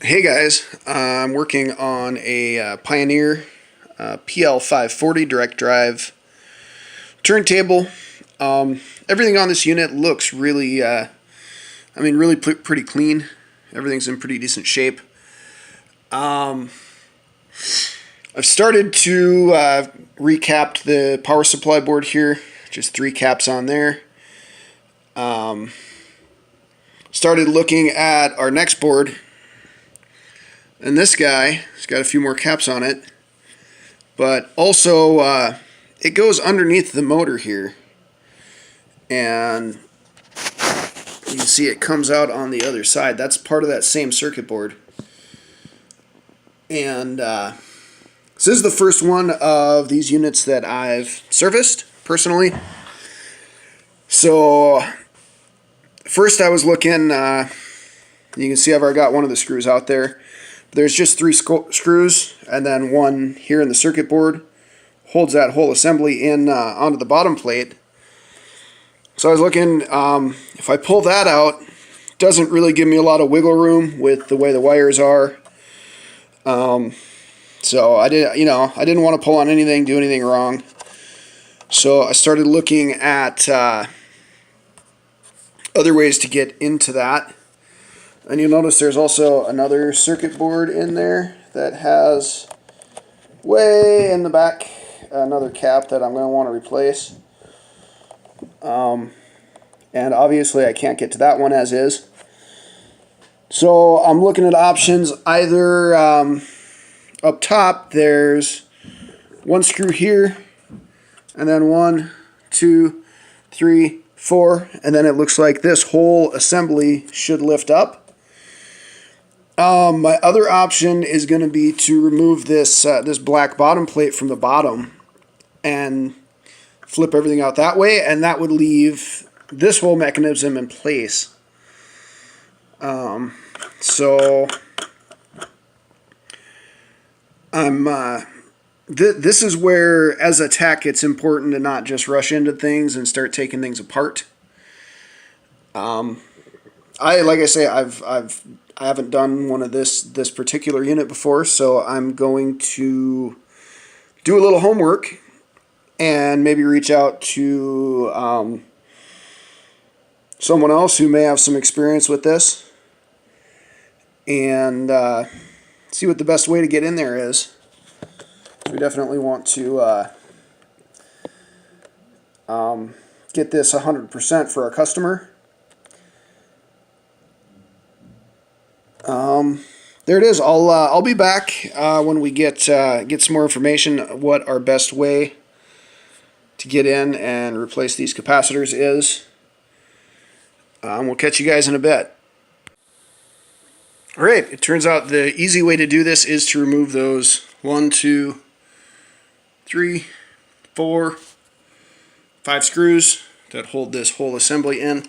Hey guys, I'm working on a Pioneer PL540 direct drive turntable. Everything on this unit looks really, really pretty clean. Everything's in pretty decent shape. I've started to recap the power supply board here, just 3 caps on there. Started looking at our next board. And this guy has got a few more caps on it, but also it goes underneath the motor here, and you can see it comes out on the other side. That's part of that same circuit board. And this is the first one of these units that I've serviced personally. So first I was looking, you can see I've already got one of the screws out there. There's just 3 screws, and then one here in the circuit board holds that whole assembly in onto the bottom plate. So I was looking, if I pull that out, it doesn't really give me a lot of wiggle room with the way the wires are. So I didn't want to pull on anything, do anything wrong. So I started looking at other ways to get into that. And you'll notice there's also another circuit board in there that has, way in the back, another cap that I'm going to want to replace. And obviously I can't get to that one as is. So I'm looking at options. Either up top there's 1 screw here, and then 1, 2, 3, 4, and then it looks like this whole assembly should lift up. My other option is going to be to remove this this black bottom plate from the bottom and flip everything out that way, and that would leave this whole mechanism in place. So this is where, as a tech, it's important to not just rush into things and start taking things apart. Like I say, I haven't done one of this particular unit before, so I'm going to do a little homework and maybe reach out to someone else who may have some experience with this, and see what the best way to get in there is. We definitely want to get this 100% for our customer. There it is. I'll be back when we get some more information what our best way to get in and replace these capacitors is. We'll catch you guys in a bit. Alright, it turns out the easy way to do this is to remove those 1, 2, 3, 4, 5 screws that hold this whole assembly in,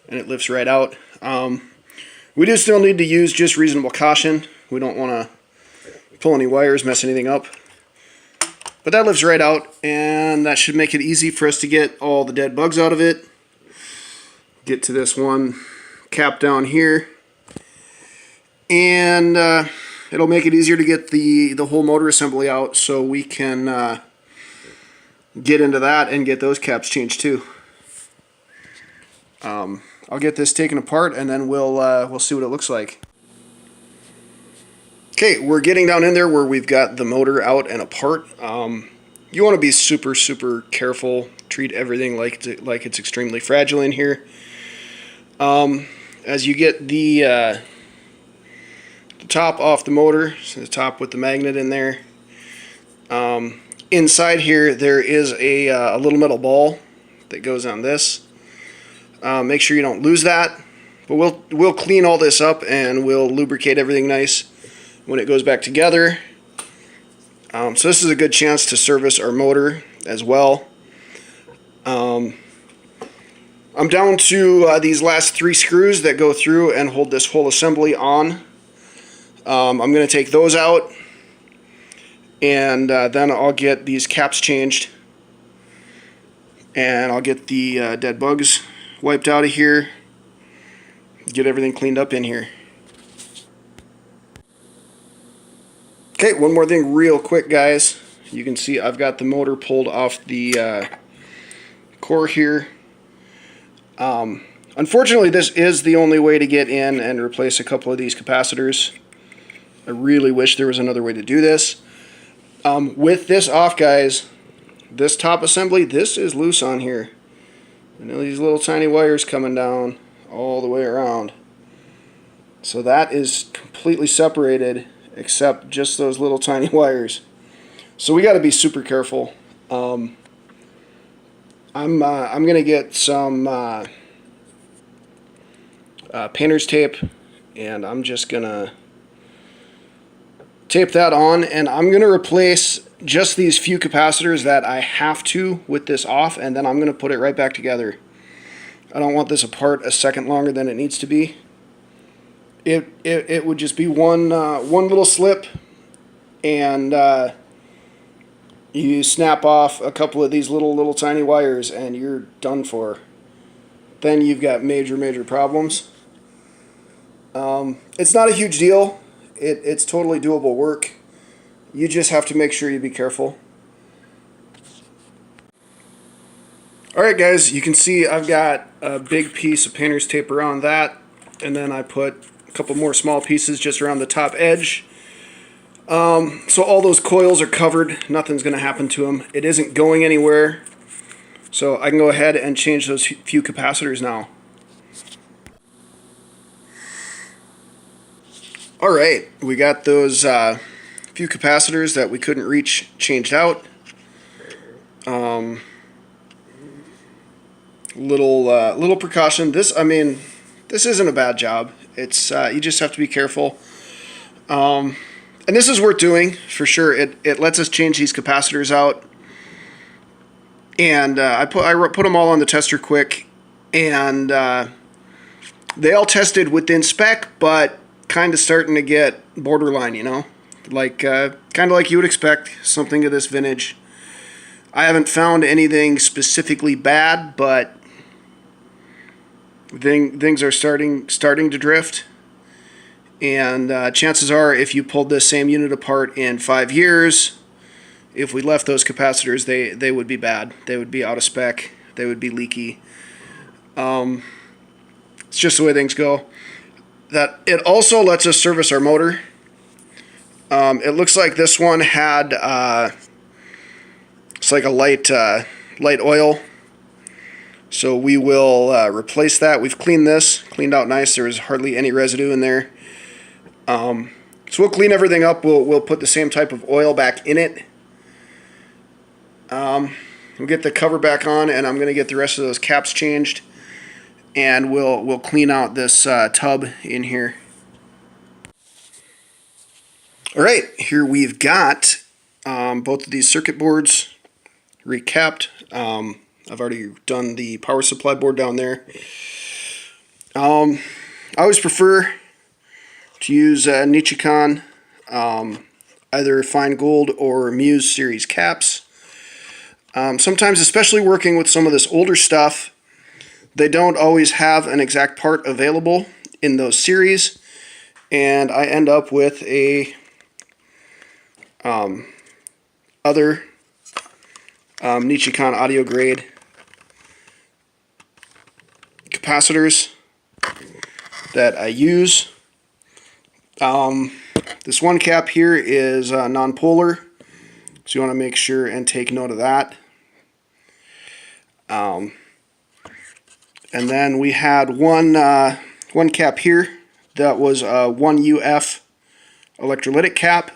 and it lifts right out. We do still need to use just reasonable caution. We don't want to pull any wires, mess anything up. But that lifts right out, and that should make it easy for us to get all the dead bugs out of it. Get to this one cap down here. And it'll make it easier to get the whole motor assembly out, so we can get into that and get those caps changed too. I'll get this taken apart, and then we'll see what it looks like. Okay, we're getting down in there where we've got the motor out and apart. You want to be super careful. Treat everything like it's extremely fragile in here. As you get the top off the motor, so the top with the magnet in there, inside here there is a little metal ball that goes on this. Make sure you don't lose that, but we'll clean all this up and we'll lubricate everything nice when it goes back together. So this is a good chance to service our motor as well. I'm down to these last 3 screws that go through and hold this whole assembly on. I'm going to take those out, and then I'll get these caps changed, and I'll get the dead bugs wiped out of here, get everything cleaned up in here. Okay, one more thing real quick, guys. You can see I've got the motor pulled off the core here. Unfortunately, this is the only way to get in and replace a couple of these capacitors. I really wish there was another way to do this. With this off, guys, this top assembly, this is loose on here. You know, these little tiny wires coming down all the way around. So that is completely separated except just those little tiny wires. So we got to be super careful. I'm gonna get some painter's tape, and I'm just gonna tape that on, and I'm gonna replace just these few capacitors that I have to with this off, and then I'm gonna put it right back together. I don't want this apart a second longer than it needs to be. It would just be one little slip, and you snap off a couple of these little tiny wires and you're done for. Then you've got major problems. It's not a huge deal. It's totally doable work. You just have to make sure you be careful. Alright guys, you can see I've got a big piece of painter's tape around that, and then I put a couple more small pieces just around the top edge. So all those coils are covered, nothing's going to happen to them. It isn't going anywhere, so I can go ahead and change those few capacitors now. Alright, we got those few capacitors that we couldn't reach changed out. Little precaution. This isn't a bad job. It's you just have to be careful. And this is worth doing for sure. It lets us change these capacitors out, and I put them all on the tester quick, and they all tested within spec, but kind of starting to get borderline, you know, like kind of like you would expect something of this vintage. I haven't found anything specifically bad, but things are starting to drift. And chances are, if you pulled this same unit apart in 5 years, if we left those capacitors, they would be bad. They would be out of spec. They would be leaky. It's just the way things go. That it also lets us service our motor. It looks like this one had it's like a light oil. So we will replace that. We've cleaned out nice. There was hardly any residue in there. So we'll clean everything up. We'll put the same type of oil back in it. We'll get the cover back on, and I'm going to get the rest of those caps changed, and we'll clean out this tub in here. All right, here we've got both of these circuit boards recapped. I've already done the power supply board down there. I always prefer to use Nichicon, either fine gold or Muse series caps. Sometimes, especially working with some of this older stuff, they don't always have an exact part available in those series, and I end up with a other Nichicon audio grade capacitors that I use. This one cap here is non-polar, so you want to make sure and take note of that. And then we had one cap here that was a 1UF electrolytic cap.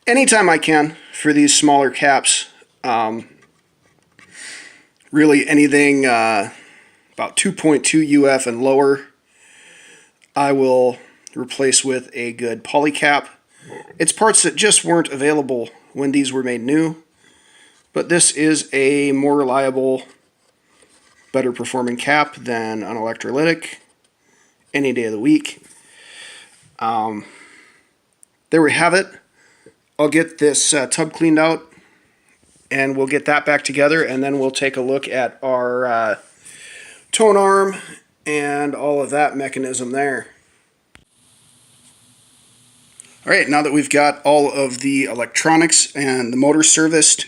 Anytime I can for these smaller caps, really anything about 2.2 UF and lower, I will replace with a good poly cap. It's parts that just weren't available when these were made new, but this is a more reliable, better performing cap than an electrolytic any day of the week. There we have it. I'll get this tub cleaned out, and we'll get that back together, and then we'll take a look at our tone arm and all of that mechanism there. Alright, now that we've got all of the electronics and the motor serviced,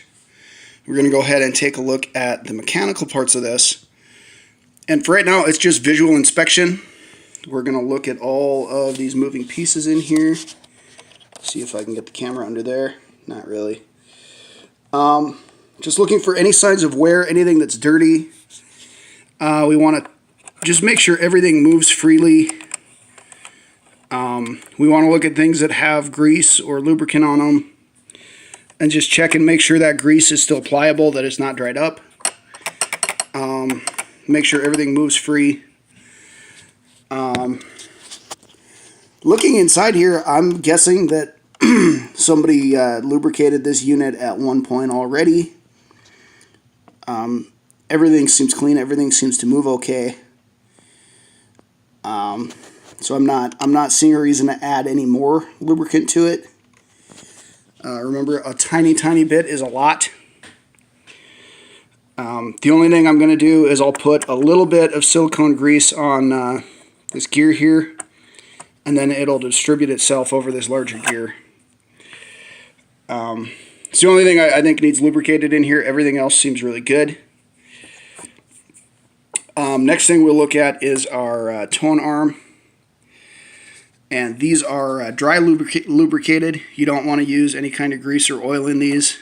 we're going to go ahead and take a look at the mechanical parts of this. And for right now, it's just visual inspection. We're going to look at all of these moving pieces in here. See if I can get the camera under there. Not really. Just looking for any signs of wear, anything that's dirty. We want to just make sure everything moves freely. We want to look at things that have grease or lubricant on them and just check and make sure that grease is still pliable, that it's not dried up. Make sure everything moves free. Looking inside here, I'm guessing that somebody lubricated this unit at one point already. Everything seems clean. Everything seems to move okay. So I'm not seeing a reason to add any more lubricant to it. Remember, a tiny bit is a lot. The only thing I'm going to do is I'll put a little bit of silicone grease on this gear here, and then it'll distribute itself over this larger gear. It's the only thing I think needs lubricated in here. Everything else seems really good. Next thing we'll look at is our tone arm. And these are dry lubricated. You don't want to use any kind of grease or oil in these.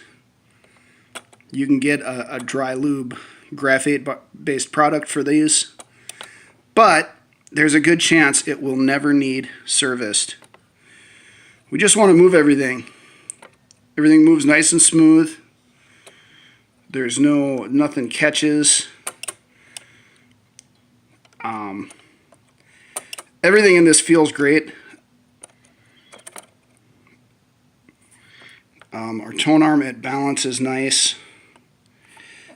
You can get a dry lube graphite-based product for these. But there's a good chance it will never need serviced. We just want to move everything. Everything moves nice and smooth. There's nothing catches. Everything in this feels great. Our tone arm at balance is nice.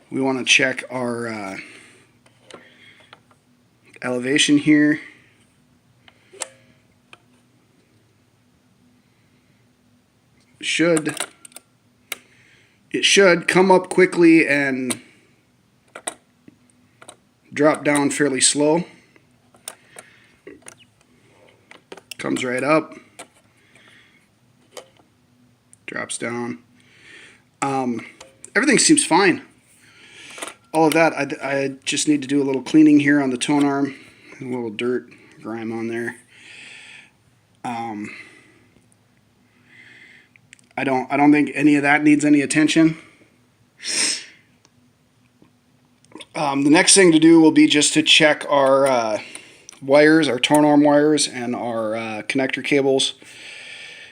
We want to check our elevation here. It should come up quickly and drop down fairly slow. Comes right up, drops down. Everything seems fine. All of that, I just need to do a little cleaning here on the tone arm. A little dirt, grime on there. I don't think any of that needs any attention. The next thing to do will be just to check our wires, our tone arm wires, and our connector cables.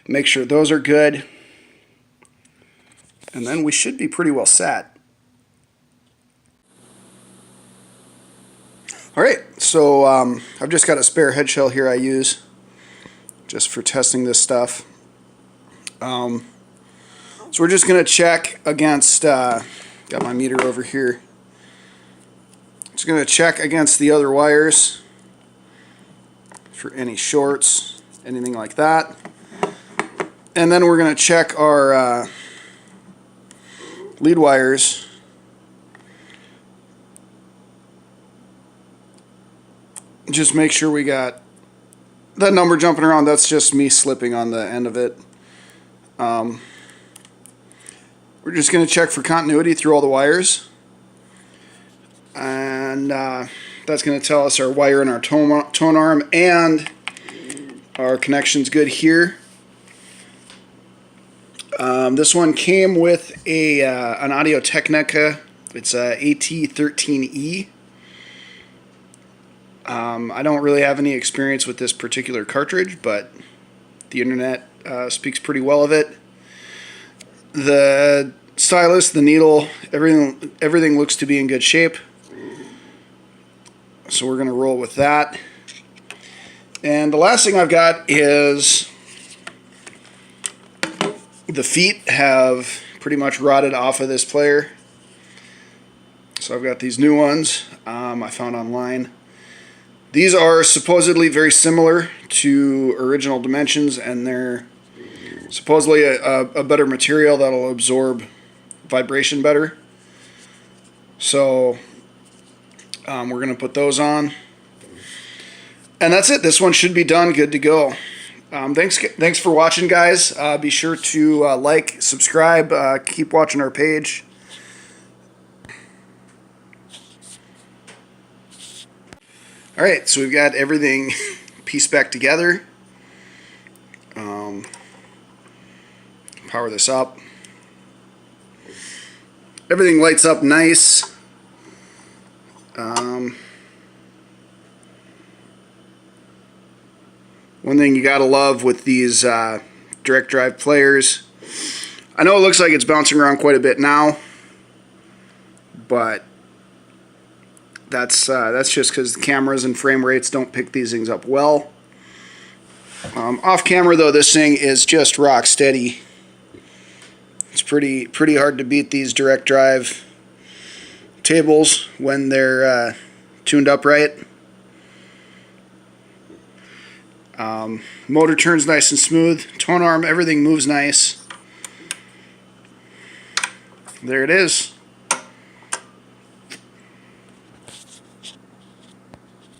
Make sure those are good. And then we should be pretty well set. Alright, so I've just got a spare head shell here I use just for testing this stuff. So we're just going to check against, got my meter over here. Just going to check against the other wires for any shorts, anything like that. And then we're going to check our lead wires. Just make sure we got that number jumping around. That's just me slipping on the end of it. We're just going to check for continuity through all the wires. And that's going to tell us our wire and our tone arm and our connection's good here. This one came with an Audio-Technica. It's a AT13E. I don't really have any experience with this particular cartridge, but the internet speaks pretty well of it. The stylus, the needle, everything looks to be in good shape. So we're going to roll with that. And the last thing I've got is the feet have pretty much rotted off of this player. So I've got these new ones I found online. These are supposedly very similar to original dimensions, and they're supposedly a better material that'll absorb vibration better. So we're going to put those on. And that's it. This one should be done, good to go. Thanks for watching, guys. Be sure to like, subscribe, keep watching our page. All right, so we've got everything pieced back together. Power this up. Everything lights up nice. One thing you gotta love with these direct drive players, I know it looks like it's bouncing around quite a bit now, but that's just because the cameras and frame rates don't pick these things up well. Off camera though, this thing is just rock steady. It's pretty hard to beat these direct drive tables when they're tuned up right. Motor turns nice and smooth. Tone arm, everything moves nice. There it is.